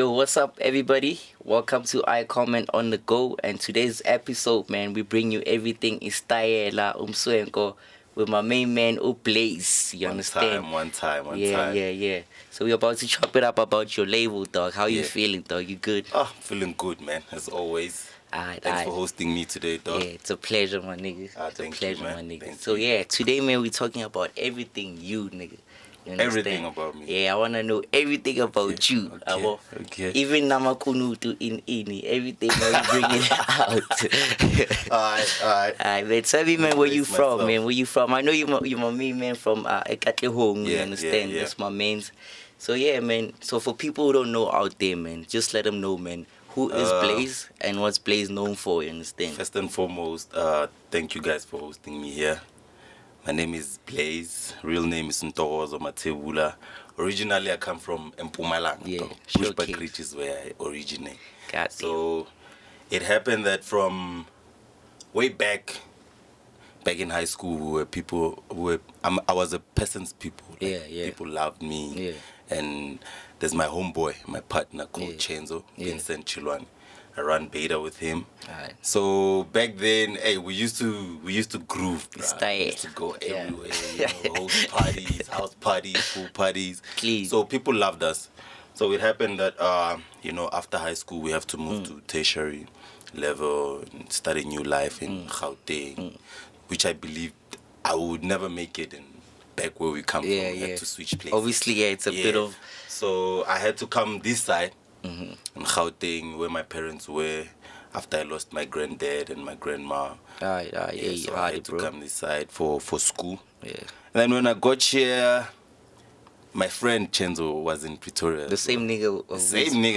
Yo, what's up, everybody? Welcome to iComment on the go. And today's episode, man, we bring you everything in style, with my main man, Blaze. You understand? One time. Yeah. So we're about to chop it up about your label, dog. How you feeling, dog? You good? Oh, feeling good, man, as always. Thanks for hosting me today, dog. Yeah, it's a pleasure, my nigga. It's a pleasure, you, my nigga. Thank So you. yeah, today, man, we're talking about everything you, nigga. You understand? Everything about me. Yeah, I wanna know everything about you. Okay. Even Namakunu to in everything, man, we bring it out. Alright, man. Tell me, man, where you from, myself. man? Where you from? I know you my main man from Ekatlehong, you understand? Yeah. That's my mains. So yeah, man. So for people who don't know out there, man, just let them know, man. Who is Blaze and what's Blaze known for, you understand? First and foremost, thank you guys for hosting me here. My name is Blaze. Real name is Ntokozo Matebula. Originally, I come from Mpumalanga. Yeah, Bushbuck Ridge is where I originate. So it happened that from way back in high school, we were people I was a peasant's people. Like, people loved me. Yeah. And there's my homeboy, my partner called Chenzo, Vincent Chilwani. I run Baida with him. Alright. So back then, hey, we used to groove. Style. We used to go everywhere, host parties, house parties, pool parties. Clean. So people loved us. So it happened that after high school we have to move to tertiary level and start a new life in Gauteng, which I believed I would never make it in back where we come from. We had to switch places. Obviously, it's a bit of. So I had to come this side. In Gauteng, where my parents were, after I lost my granddad and my grandma. So I had to come this side for school. Yeah. And then when I got here, my friend Chenzo was in Pretoria. The same nigga.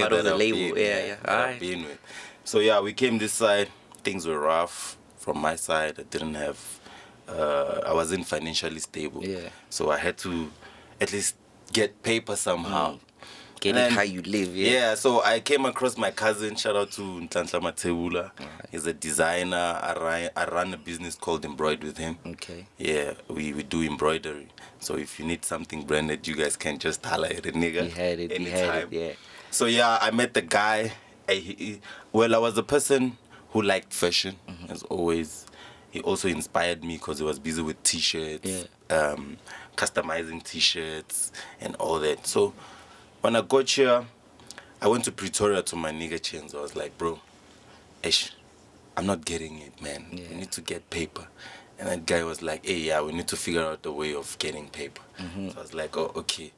Part of the I've label. Been, I've been with. So yeah, we came this side. Things were rough from my side. I didn't have. I wasn't financially stable. Yeah. So I had to at least get paper somehow. Getting how you live, so I came across my cousin. Shout out to Ntlanhla Matebula. He's a designer. I run a business called Embroid with him. Okay. Yeah, we do embroidery. So if you need something branded, you guys can just holler at a nigga. He had it, yeah. So yeah, I met the guy. I was a person who liked fashion, as always. He also inspired me because he was busy with t-shirts, customizing t-shirts and all that. So when I got here, I went to Pretoria to my nigga Chenzo. I was like, bro, I'm not getting it, man. Yeah. We need to get paper. And that guy was like, hey, we need to figure out a way of getting paper. So I was like, oh, okay.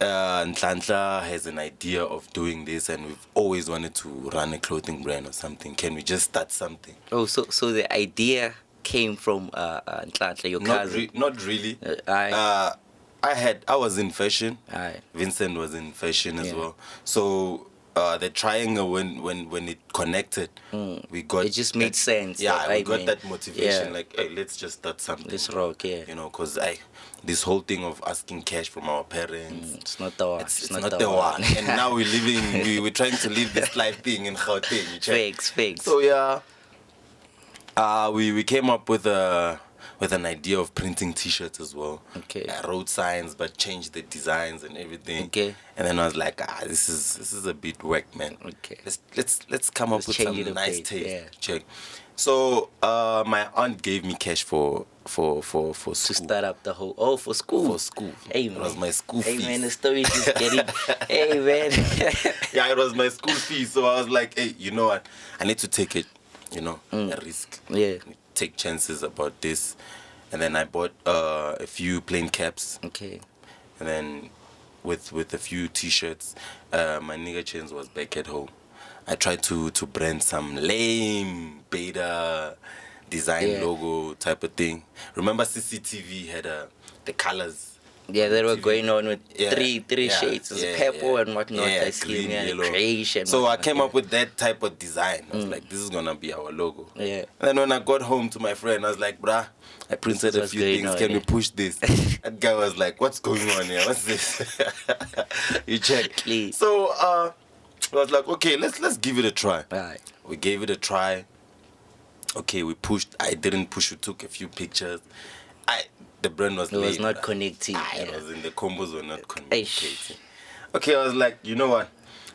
Ntlanhla has an idea of doing this, and we've always wanted to run a clothing brand or something. Can we just start something? Oh, so the idea came from Ntlanhla, your cousin? Not really. I was in fashion. Vincent was in fashion as well. So the triangle, when it connected, we got. It just made sense. Yeah, we got that motivation. Like, hey, let's just start something. Let's rock, because this whole thing of asking cash from our parents. It's not the one. It's not the one. And now we're trying to live this life thing in Gauteng. Fakes. So yeah, we came up with an idea of printing t-shirts as well. Okay. I wrote signs but changed the designs and everything. Okay. And then I was like, this is a bit whack, man. Okay. Let's come up with some nice taste. Yeah. Check. So my aunt gave me cash for school. To start up the whole for school. For school. Hey man. It was my school fees. Hey man, the story is just getting. Hey man. Yeah, it was my school fees. So I was like, hey, you know what? I need to take it. A risk. Yeah. Take chances about this. And then I bought a few plain caps. Okay. And then with a few t-shirts, my nigga Chains was back at home. I tried to brand some lame Baida design logo type of thing. Remember CCTV had the colors. Yeah, they were going on with three shades. Purple and whatnot. Yeah, green, yellow. Creation. So I came up with that type of design. I was like, this is gonna be our logo. Yeah. And then when I got home to my friend, I was like, bruh, I printed a few things. Can we push this? That guy was like, what's going on here? What's this? You check. Please. So I was like, okay, let's give it a try. Right. We gave it a try. Okay, we pushed. I didn't push. We took a few pictures. The brand was late. It was not connecting. It was in the combos were not communicating. Okay, I was like, you know what?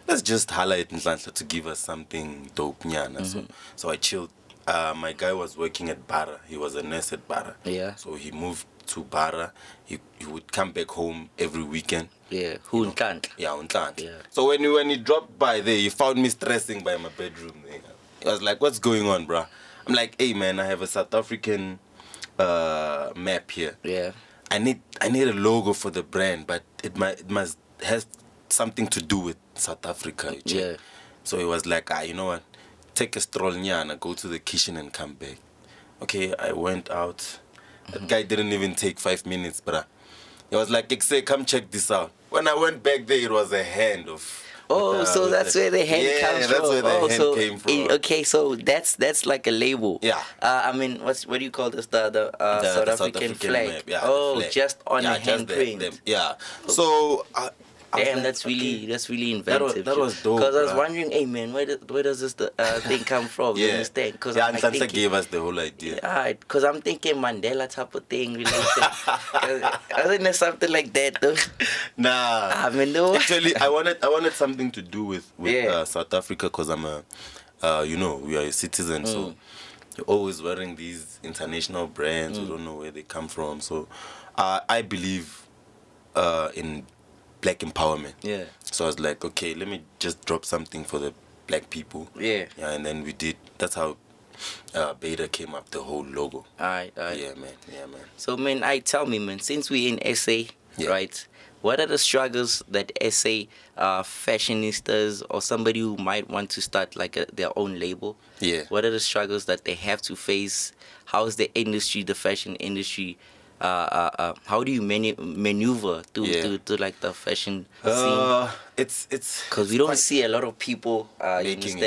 let's just holla at Nhlanhla to give us something dope nyana. So I chilled. My guy was working at Baida. He was a nurse at Baida. Yeah. So he moved to Baida. He would come back home every weekend. Yeah. Who can't? Yeah, Nhlanhla. Yeah. So when he dropped by there, he found me stressing by my bedroom. He was like, "What's going on, bruh?" I'm like, "Hey man, I have a South African map here. Yeah. I need a logo for the brand, but it must has something to do with South Africa." Yeah. So he was like, you know what? Take a stroll nyana, go to the kitchen and come back. Okay, I went out. That guy didn't even take 5 minutes, bruh. He was like, "Say, come check this out." When I went back there, it was a hand of. Oh, so that's where the hand comes from. Yeah, that's where the hand so came from. Okay, so that's like a label. Yeah. I mean, what do you call this? The South African flag. map. Yeah, oh, the flag. just on yeah, the handprint. Yeah. So. Damn, like, that's really inventive. That was dope. Because I was wondering, hey man, where does this thing come from? You understand? Because Nhlanhla gave us the whole idea. Alright, because I'm thinking Mandela type of thing related. I think there's something like that though. Nah. I mean, no. Actually, I wanted something to do with South Africa because I'm we are a citizen, so you're always wearing these international brands. You don't know where they come from. So I believe in black empowerment. Yeah. So I was like, okay, let me just drop something for the black people. Yeah. Yeah, and then we did. That's how Baida came up, the whole logo. Alright. Yeah, man. So, man, tell me, man, since we're in SA, Yeah. right, what are the struggles that SA fashionistas or somebody who might want to start like their own label, what are the struggles that they have to face? How is the industry, the fashion industry, how do you maneuver to like the fashion scene? It's because we don't see a lot of people making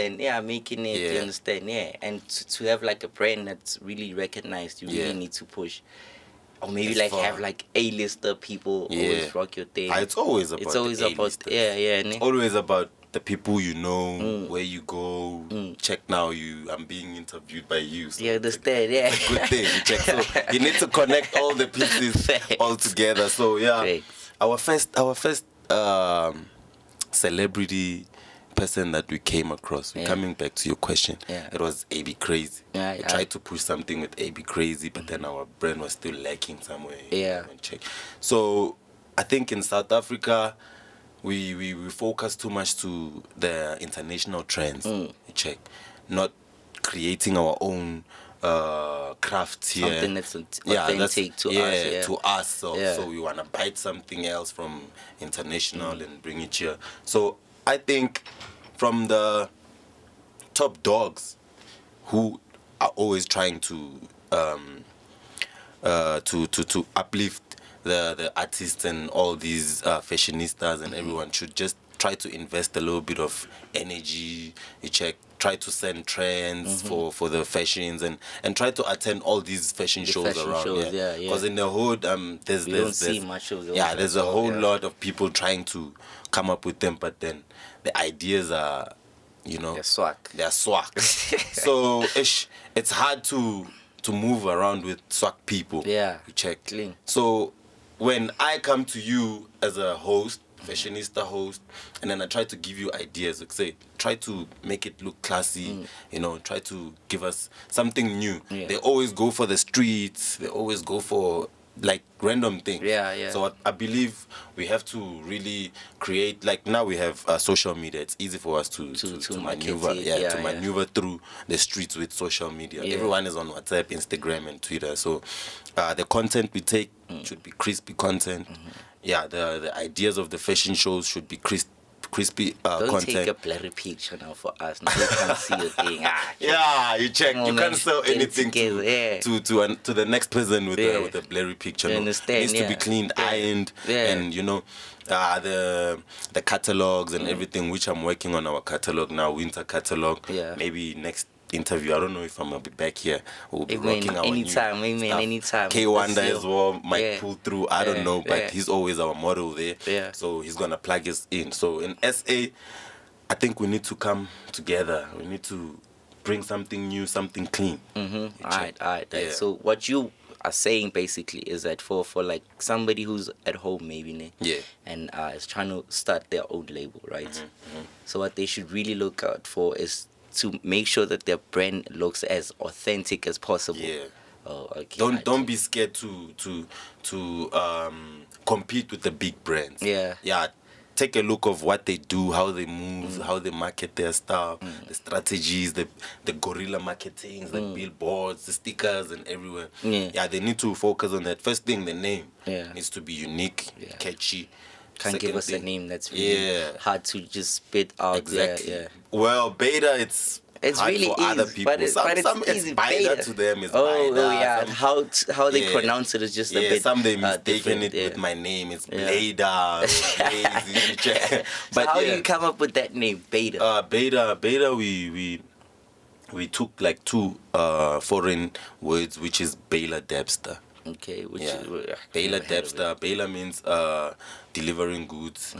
making it. You understand? And to have like a brand that's really recognized, you really need to push. Or maybe It's have like A-lister people always rock your thing. It's always about It's always about the people you know, where you go. Check now, I'm being interviewed by you. So you understand? Yeah. it's a good thing. You check. So you need to connect all the pieces all together. So yeah, our first celebrity person that we came across. Coming back to your question, it was AB Crazy. We tried to push something with AB Crazy, but then our brand was still lacking somewhere. Check. So I think in South Africa, we focus too much to the international trends. Check, not creating our own craft here. Something that's authentic to us. To us. So we want to bite something else from international and bring it here. So I think from the top dogs who are always trying to uplift the artists and all these fashionistas and everyone should just try to invest a little bit of energy. Try to send trends for the fashions and try to attend all these fashion shows around. Because in the hood, there's see much of those. there's a whole lot of people trying to come up with them, but then the ideas are, they're swag. So it's hard to move around with swag people. Yeah. You check. Clean. So when I come to you as a host, fashionista host, and then I try to give you ideas, like say, try to make it look classy, try to give us something new. They always go for the streets, they always go for like random things. So I believe we have to really create, like now we have social media. It's easy for us to maneuver, maneuver through the streets with social media. Everyone is on WhatsApp, Instagram, and Twitter. So the content we take should be crispy content. The ideas of the fashion shows should be crispy Don't content. take a blurry picture now for us. Now we can't see your thing. You check. You can't sell anything to the next person with a blurry picture. You understand? It needs to be cleaned, ironed, and the catalogs and everything. Which I'm working on our catalog now, winter catalog. Maybe next interview, I don't know if I'm gonna be back here. We'll be rocking our anytime. K Wanda as well might pull through. I don't know, but he's always our model there. So he's gonna plug us in. So in SA, I think we need to come together. We need to bring something new, something clean. Alright. So what you are saying basically is that for like somebody who's at home maybe, ne? Yeah. And is trying to start their own label, right? So what they should really look out for is to make sure that their brand looks as authentic as possible. Yeah. Oh, okay. Don't be scared to compete with the big brands. Yeah. Yeah. Take a look of what they do, how they move, how they market their stuff, the strategies, the guerrilla marketing, the billboards, the stickers, and everywhere. Yeah, they need to focus on that. First thing, the name needs to be unique, catchy. Can't give us a name that's really hard to just spit out. Exactly. Yeah. Well, Baida, it's hard really for easy, other people. but it's easy. Baida to them is oh, Baida. Yeah, how they pronounce it is just a bit some they mistaken different, it with my name. It's Baida. Crazy. But so how do you come up with that name, Baida? Baida, we took like two foreign words, which is Baila Debster. Okay, which is Baila Debster. Baila means delivering goods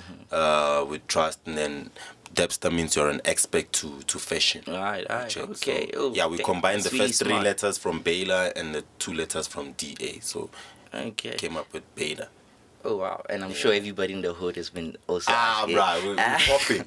with trust, and then Debster means you're an expert to fashion. Right. Okay. So, we combined the first three letters from Baila and the 2 letters from DA. So came up with Baida. Oh wow! And I'm sure everybody in the hood has been also. Right, we're popping.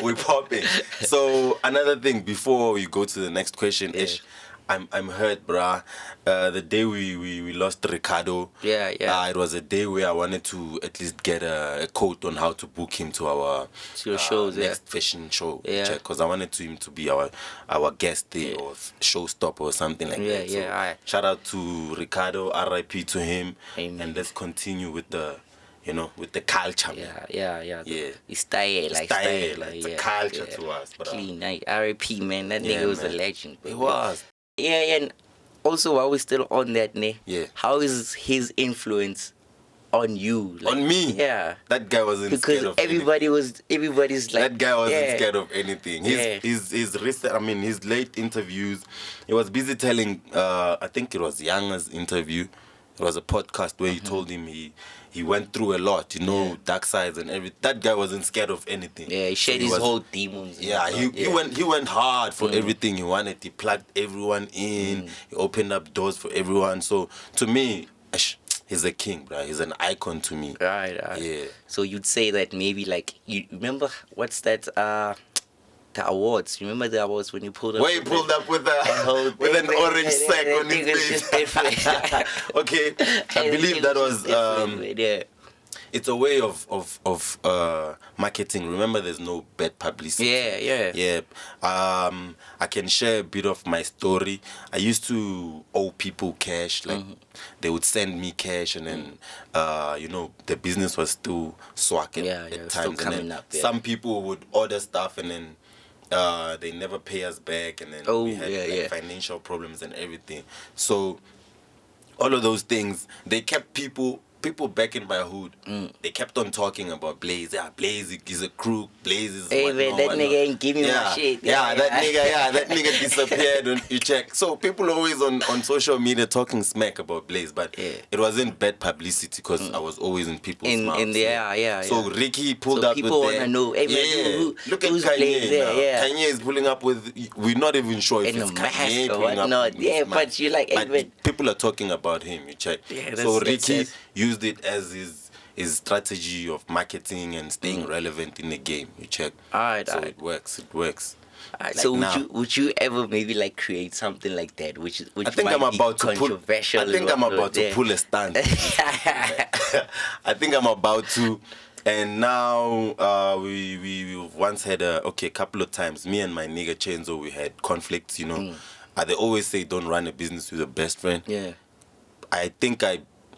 We're popping. So another thing before we go to the next question, Ish, I'm hurt, bruh. The day we lost Ricardo. It was a day where I wanted to at least get a quote on how to book him to our your shows, next fashion show. Because I wanted him to be our guest there or showstopper or something like that. So shout out to Ricardo, RIP to him. Amen. And let's continue with the with the culture. The style, like it's a culture to us. But clean, like RIP, man. That nigga was a legend. It was. Yeah, and also while we're still on that, how is his influence on you? Like, on me? Yeah. That guy wasn't scared of everybody's like... That guy wasn't scared of anything. His recent, his late interviews, he was busy telling, I think it was Younger's interview. It was a podcast where he told him he went through a lot, dark sides and everything. That guy wasn't scared of anything. Yeah, he shared his whole demons. Yeah, he went hard for everything he wanted. He plugged everyone in. He opened up doors for everyone. So to me, he's a king, bro. He's an icon to me. Right. Yeah. So you'd say that maybe like you remember what's that? The awards. You remember the awards when you pulled up? Where he pulled up with an orange sack on his face. Okay, I believe that was it's a way of marketing. Remember, there's no bad publicity. Yeah. I can share a bit of my story. I used to owe people cash. Like they would send me cash, and then the business was still swag at times. Still coming up. Some people would order stuff, and then they never pay us back, and then we had financial problems and everything. So all of those things, they kept people back in my hood. They kept on talking about Blaze. Yeah, Blaze is a crook. Blaze is that nigga ain't give me my shit. That nigga disappeared when you check. So people always on social media talking smack about Blaze, but it wasn't bad publicity because I was always in people's mouths. So Ricky pulled up with people want to know. Look at Kanye. Kanye is pulling up with. We're not even sure if it's Kanye pulling up. But you like. But people are talking about him. You check. So Ricky used it as his strategy of marketing and staying relevant in the game. You check. It works. Like so would you ever maybe like create something like that, which I think I'm about to controversial? I think I'm about to pull a stunt. I think I'm about to. And now we once had a couple of times. Me and my nigga Chenzo, we had conflicts. They always say don't run a business with a best friend. Yeah. I think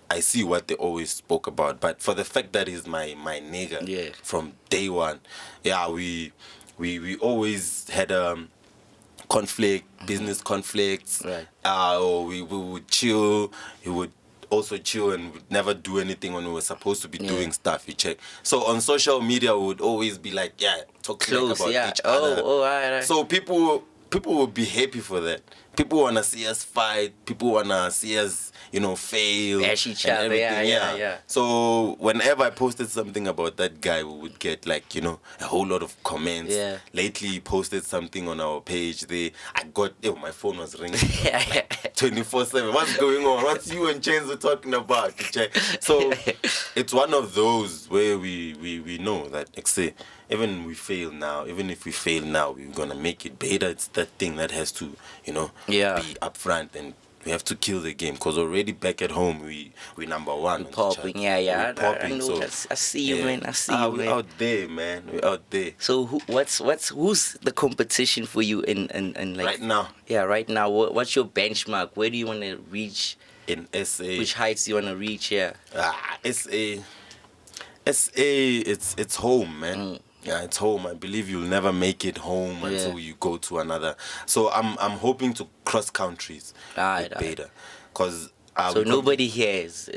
I see what they always spoke about, but for the fact that he's my nigga from day one, we always had conflict, business conflicts. Right. Or we would chill. He would also chill and would never do anything when we were supposed to be doing stuff. You check. So on social media, we would always be like, talk close about each other. Right. So people people will be happy for that. People wanna see us fight. People wanna see us, fail. Bash each other. Yeah. So whenever I posted something about that guy, we would get a whole lot of comments. Yeah. Lately, he posted something on our page. I got my phone was ringing 24/7. What's going on? What's you and Chains were talking about? So it's one of those where we know that even if we fail now, we're gonna make it. Baida, it's that thing that has to, be upfront, and we have to kill the game, because already back at home we number one. We're popping, We're popping, I see you, man. I see you, man. We're out there, man. We're out there. So who's the competition for you in right now? Yeah, right now. What's your benchmark? Where do you want to reach? In SA. Which heights do you want to reach? Yeah. SA, it's home, man. Yeah, it's home. I believe you'll never make it home until you go to another. So I'm hoping to cross countries with Baida, because so nobody here is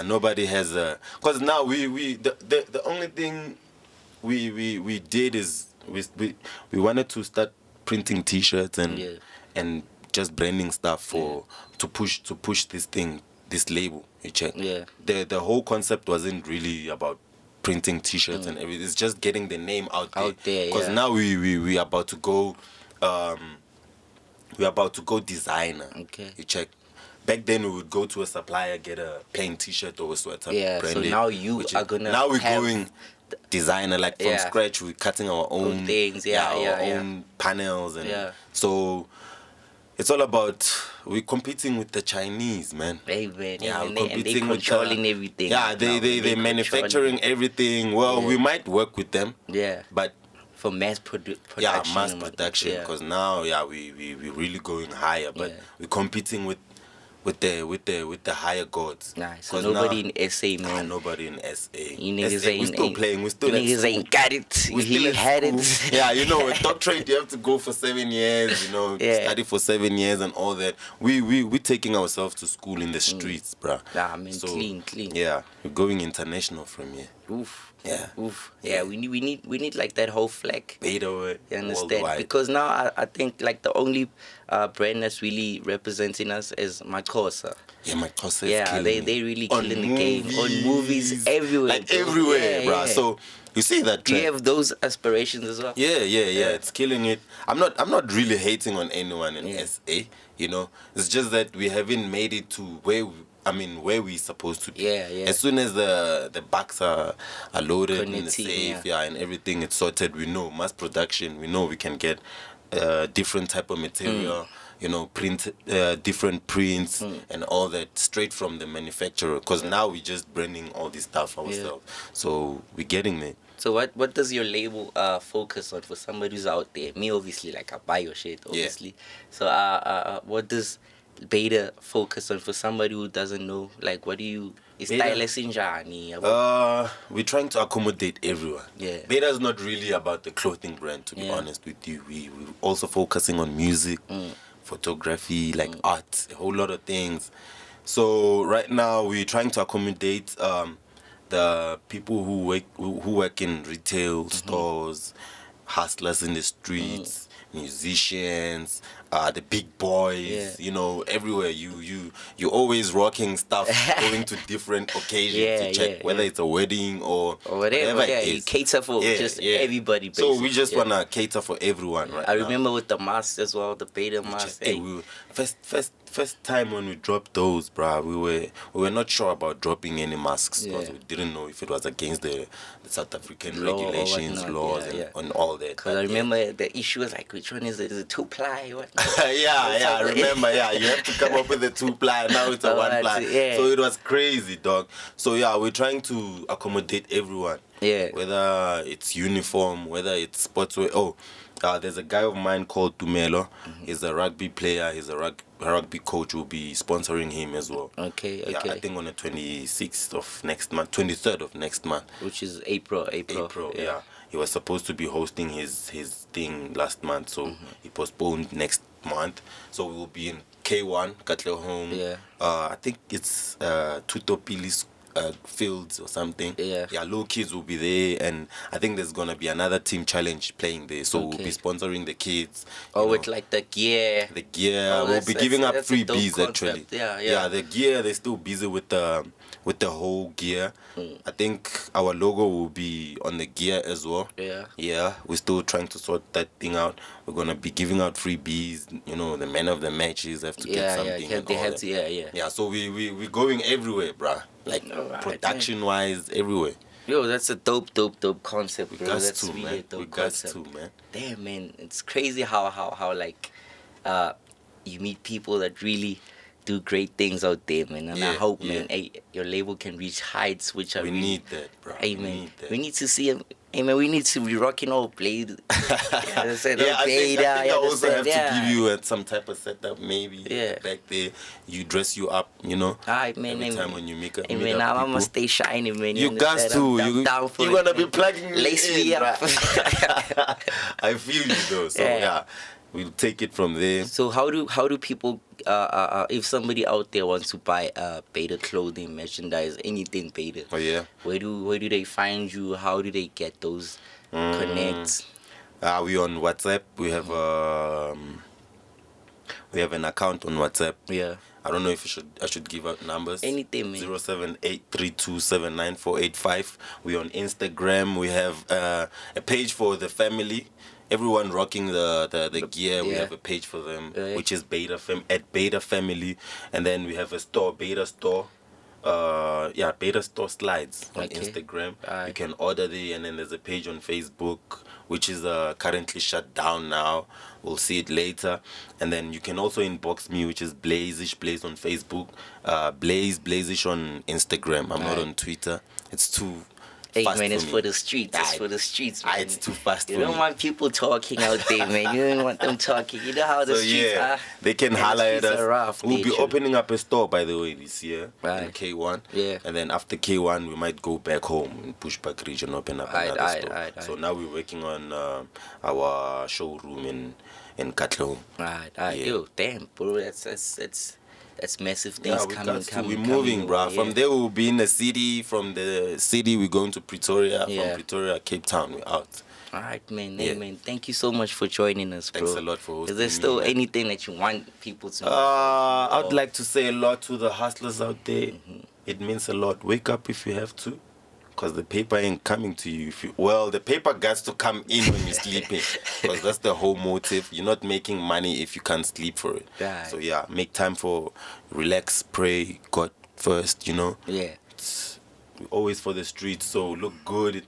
nobody has a, because now the only thing we did is we wanted to start printing T-shirts and just branding stuff to push this label. You check. Yeah. The whole concept wasn't really about printing T-shirts and everything. It's just getting the name out there. Because now we about to go designer. Okay. You check. Back then we would go to a supplier, get a plain T-shirt or a sweater. Yeah. Branded, so now you are gonna. Now we're going designer, like from scratch. We're cutting our own things. Our own panels, and so it's all about, we're competing with the Chinese, man. Hey, man. Yeah, and they controlling everything. Yeah, they manufacturing everything. Well, we might work with them. Yeah. But for mass production. Yeah, mass production. Because now, we're really going higher. But we're competing with the higher gods. Nice. So nobody in SA, man. Nobody in SA. You niggas we're still playing. We're still niggas ain't got it. We had it. Yeah, with doctorate you have to go for 7 years. Study for 7 years and all that. We taking ourselves to school in the streets, bruh. Nah, man, so, clean. Yeah, we're going international from here. Oof. Yeah. Oof. Yeah, we need like that whole flag. Baida, you understand? Worldwide. Because now I think like the only brand that's really representing us is Makosa. Yeah, Makosa is killing they really killing the game on movies everywhere. Like everywhere, bro. So you see that trend. Do you have those aspirations as well? Yeah. It's killing it. I'm not really hating on anyone in SA. It's just that we haven't made it to where we're supposed to be. Yeah. As soon as the bucks are loaded in the safe, and everything is sorted, we know mass production. We know we can get different type of material. Print different prints and all that straight from the manufacturer. Because now we're just branding all this stuff ourselves. So we're getting there. So what does your label focus on for somebody who's out there? Me, obviously, like I buy your shit, obviously. So what does Baida focus on for somebody who doesn't know? Like, what do you... Is we're trying to accommodate everyone. Yeah. Baida is not really about the clothing brand, to be honest with you. We're also focusing on music, photography, like art, a whole lot of things. So right now we're trying to accommodate the people who work in retail stores, hustlers in the streets, musicians, the big boys, everywhere. You always rocking stuff, going to different occasions to check whether it's a wedding or whatever it is. You cater for just everybody, basically. So we just wanna cater for everyone, right? I remember with the masks as well, the Baida masks. First time when we dropped those, bruh, we were not sure about dropping any masks because we didn't know if it was against the South African regulations, laws, and all that. Because I remember the issue was like, which one is it? Is it 2-ply? What? I remember. You have to come up with a 2-ply. Now it's a 1-ply. So it was crazy, dog. So we're trying to accommodate everyone. Yeah. Whether it's uniform, whether it's sportswear. There's a guy of mine called Tumelo. He's a rugby player. He's a rugby coach. Will be sponsoring him as well. Okay. Yeah, I think on the 26th of next month, 23rd of next month. Which is April. Yeah. He was supposed to be hosting his thing last month, so he postponed next month. So we will be in K1, Katlehong. Yeah. I think it's Tutopili fields or something. Yeah. Low kids will be there, and I think there's gonna be another team challenge playing there. So we'll be sponsoring the kids. With like the gear. We'll be giving up freebies actually. Yeah. The gear, they're still busy with the whole gear. I think our logo will be on the gear as well. Yeah, we're still trying to sort that thing out. We're gonna be giving out freebies. The men of the matches have to get something. They have to. Yeah, so we're going everywhere, bruh. Like production wise, everywhere. Yo, that's a dope concept, bro. That's really a dope concept. Man. Damn, man, it's crazy how like you meet people that really do great things out there, man. And I hope, man, your label can reach heights which are. We need that, bro. Hey, man, we need to see him. Hey, man, we need to be rocking all Blade. I think I also have to give you some type of setup, maybe. Back there, you dress you up, Alright, man. Every time when you make up. Man, I'm gonna stay shiny, man. You got to. You're gonna be plugging me Lace me up. I feel you though. So we'll take it from there. So how do people if somebody out there wants to buy Baida clothing, merchandise, anything Baida? Where do they find you? How do they get those connects? We on WhatsApp. We have an account on WhatsApp. I don't know if I should give out numbers. Anything, man. 07832799485. We on Instagram. We have a page for the family. Everyone rocking the gear, we have a page for them, which is at Baida Family, and then we have a store, Baida Store, baidastoresslides on Instagram. You can order there, and then there's a page on Facebook, which is currently shut down now. We'll see it later, and then you can also inbox me, which is Blaze on Facebook, blazeblazish on Instagram. I'm not on Twitter. It's too. Hey, man, it's for the streets. It's for the streets, man. It's too fast for me. You don't want people talking out there, man. You don't want them talking. You know how the streets are. They can holler at us. We'll be opening up a store, by the way, this year in K1. And then after K1, we might go back home in Pushback region, open up another store. So now we're working on our showroom in Katlehong. Yo, damn, bro. That's massive things coming. We're moving, bro. From there, we'll be in the city. From the city, we're going to Pretoria. From Pretoria, Cape Town, we're out. All right, man. Hey, man, thank you so much for joining us, bro. Thanks a lot for hosting. Is there still anything that you want people to know? I'd like to say a lot to the hustlers out there. It means a lot. Wake up if you have to. Because the paper ain't coming to you. The paper gets to come in when you're sleeping. Because that's the whole motive. You're not making money if you can't sleep for it. So make time for relax, pray, God first, We're always for the streets, so look good,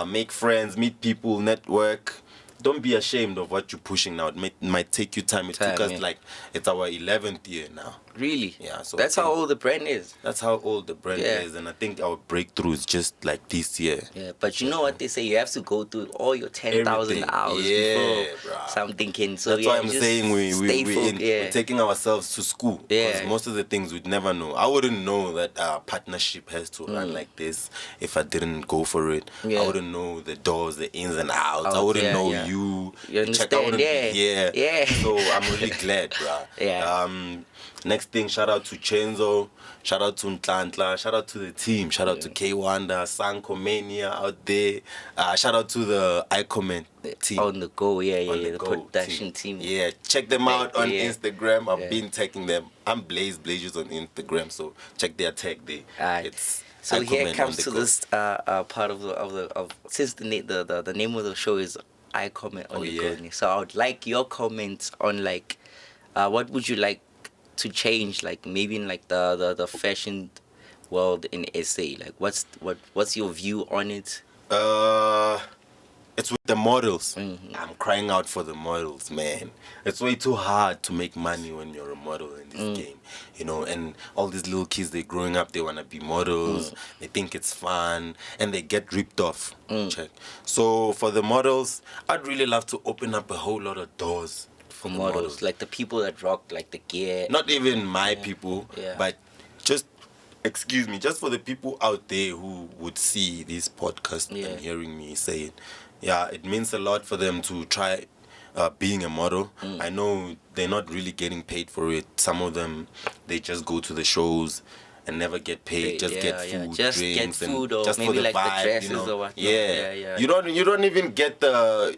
make friends, meet people, network. Don't be ashamed of what you're pushing now. It might take you time. It took us it's our 11th year now. Really? Yeah. So that's how old the brand is. That's how old the brand is, and I think our breakthrough is just like this year. Yeah, but you know what they say? You have to go through all your 10,000 hours before something can. So that's why I'm saying we're taking ourselves to school. Because most of the things we'd never know. I wouldn't know that our partnership has to run like this if I didn't go for it. I wouldn't know the doors, the ins and outs. I wouldn't know you. You understand? So I'm really glad, bro. Next thing, shout out to Chenzo, shout out to Ntlantla, shout out to the team, shout out to K-Wanda, Sanko Mania out there, shout out to the iComment team. On the go, the production team. Yeah, check them out on Instagram. I've been tagging them. I'm blazeblazish on Instagram, so check their tag there. It's so here comes to this part of since the name of the show is iComment on the go. So I would like your comments on what would you like to change, maybe in the fashion world in SA. What's your view on it? It's with the models. I'm crying out for the models, man. It's way too hard to make money when you're a model in this game, and all these little kids, they're growing up, they want to be models, they think it's fun, and they get ripped off. Check. So for the models, I'd really love to open up a whole lot of doors for the models. Like the people that rock the gear. Not even my people, but just for the people out there who would see this podcast and hearing me say it. It means a lot for them to try being a model. I know they're not really getting paid for it. Some of them, they just go to the shows and never get paid. Just get food, just drinks, get food, and or just maybe for the like vibe, the dresses, you know? or what. Yeah. You don't even get the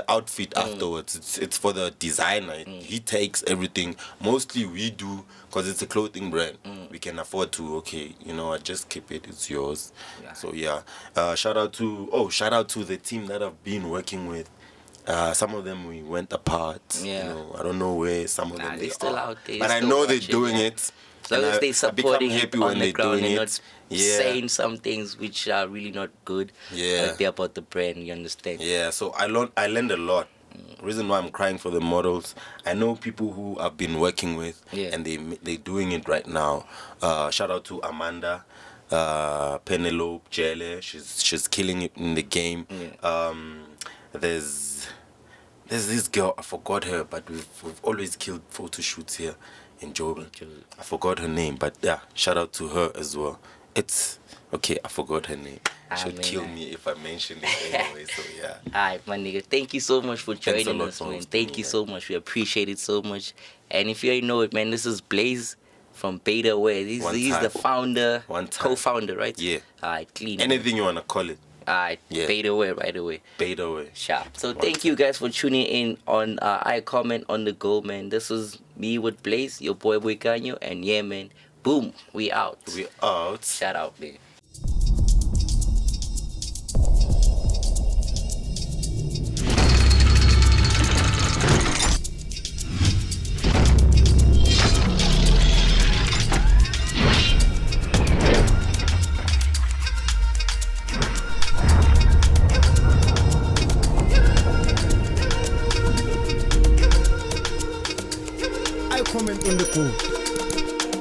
outfit afterwards. It's for the designer. He takes everything. Mostly we do, because it's a clothing brand. We can afford to, okay, you know what, just keep it, it's yours. So shout out to the team that I've been working with. Some of them we went apart. You know, I don't know where some of them they're still out there, but I know they're doing it. As long as they're supporting it on the ground and not saying it. some things which are really not good. Yeah. They're about the brand, you understand? Yeah, so I learned a lot. Reason why I'm crying for the models, I know people who I've been working with, and they're doing it right now. Shout out to Amanda, Penelope, Jelle. She's killing it in the game. There's this girl, I forgot her, but we've always killed photo shoots here in Joburg. I forgot her name, but yeah, shout out to her as well. It's okay, I forgot her name. She'll kill me if I mention it anyway, so yeah. Alright, my nigga, thank you so much for joining us, man. Thank you so much. We appreciate it so much. And if you ain't know it, man, this is Blaze from Baida. He's the founder, co-founder, right? Yeah. Alright, clean. Anything you want to call it. Alright, Baida, right away. Baida. Sharp. So thank you guys for tuning in on iComment on the go, man. This is me with Blaze, your boy Wikanyo, and yeah, man. Boom, we out. We out. Shout out, man. iComment on the go.